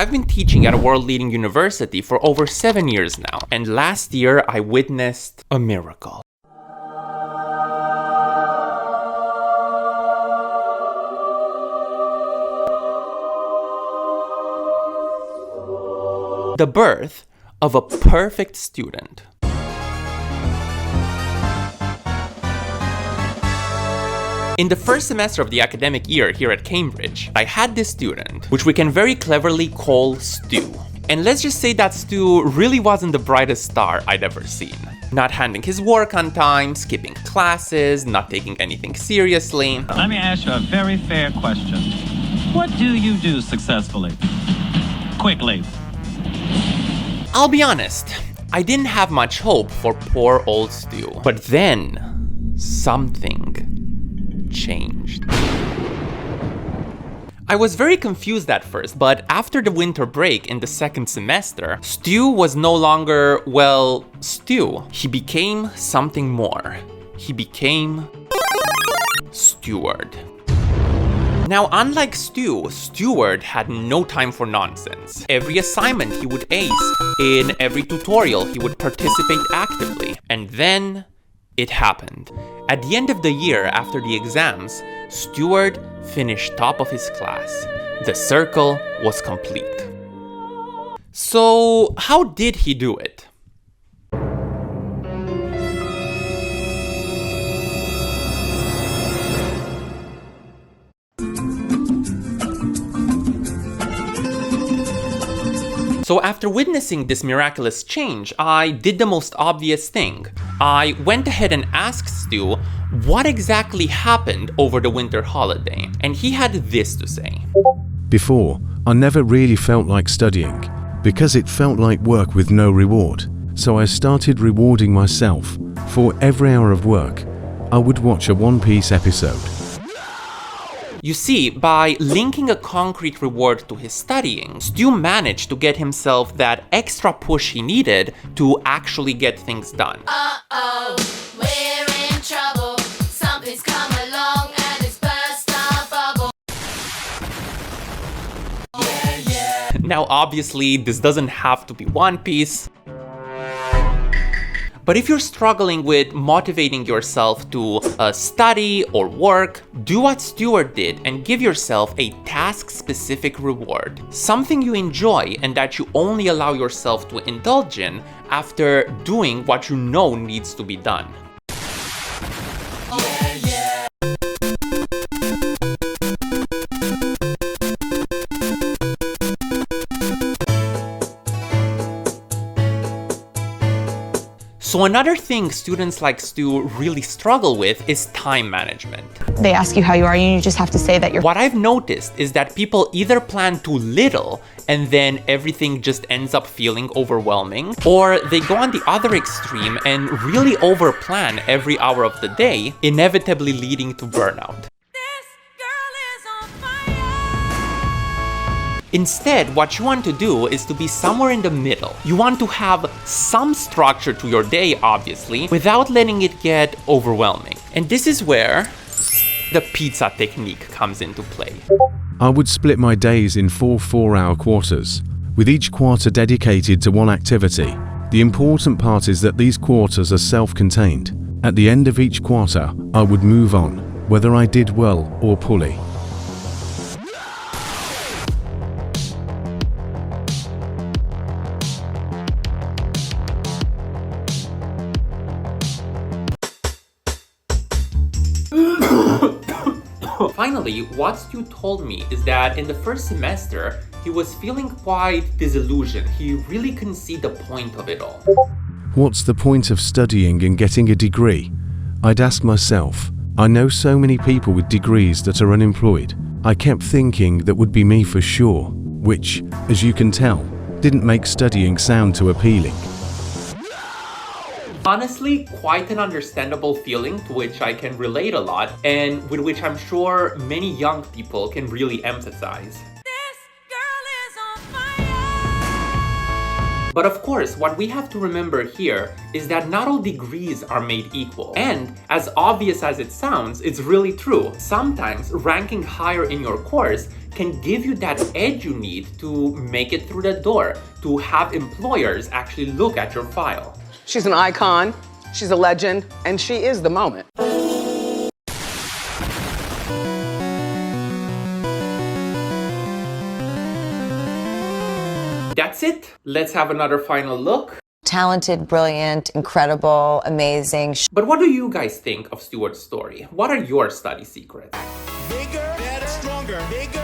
I've been teaching at a world-leading university for over 7 years now, and last year I witnessed a miracle. The birth of a perfect student. In the first semester of the academic year here at Cambridge, I had this student, which we can very cleverly call Stu. And let's just say that Stu really wasn't the brightest star I'd ever seen. Not handing his work on time, skipping classes, not taking anything seriously. Let me ask you a very fair question. What do you do successfully? Quickly. I'll be honest, I didn't have much hope for poor old Stu. But then, something changed. I was very confused at first, but after the winter break in the second semester, Stu was no longer, well, Stu. He became something more. He became Stewart. Now, unlike Stu, Stewart had no time for nonsense. Every assignment he would ace. In every tutorial he would participate actively. And then it happened. At the end of the year, after the exams, Stewart finished top of his class. The circle was complete. So, how did he do it? So after witnessing this miraculous change, I did the most obvious thing. I went ahead and asked Stu what exactly happened over the winter holiday, and he had this to say. Before, I never really felt like studying, because it felt like work with no reward. So I started rewarding myself. For every hour of work, I would watch a One Piece episode. You see, by linking a concrete reward to his studying, Stu managed to get himself that extra push he needed to actually get things done. Uh-oh, we're in trouble. Something's come along and it's burst our bubble. Yeah. Now obviously, this doesn't have to be One Piece. But if you're struggling with motivating yourself to study or work, do what Stewart did and give yourself a task-specific reward. Something you enjoy and that you only allow yourself to indulge in after doing what you know needs to be done. So another thing students like Stu really struggle with is time management. They ask you how you are and you just have to say that you're... What I've noticed is that people either plan too little and then everything just ends up feeling overwhelming, or they go on the other extreme and really overplan every hour of the day, inevitably leading to burnout. Instead, what you want to do is to be somewhere in the middle. You want to have some structure to your day, obviously, without letting it get overwhelming. And this is where the pizza technique comes into play. I would split my days in 4 4-hour quarters, with each quarter dedicated to one activity. The important part is that these quarters are self-contained. At the end of each quarter, I would move on, whether I did well or poorly. Finally, what Stu told me is that in the first semester, he was feeling quite disillusioned. He really couldn't see the point of it all. What's the point of studying and getting a degree? I'd ask myself. I know so many people with degrees that are unemployed. I kept thinking that would be me for sure, which, as you can tell, didn't make studying sound too appealing. Honestly, quite an understandable feeling to which I can relate a lot, and with which I'm sure many young people can really empathize. But of course, what we have to remember here is that not all degrees are made equal. And as obvious as it sounds, it's really true. Sometimes ranking higher in your course can give you that edge you need to make it through the door, to have employers actually look at your file. She's an icon, she's a legend, and she is the moment. That's it. Let's have another final look. Talented, brilliant, incredible, amazing. But what do you guys think of Stewart's story? What are your study secrets? Bigger, better, stronger, bigger.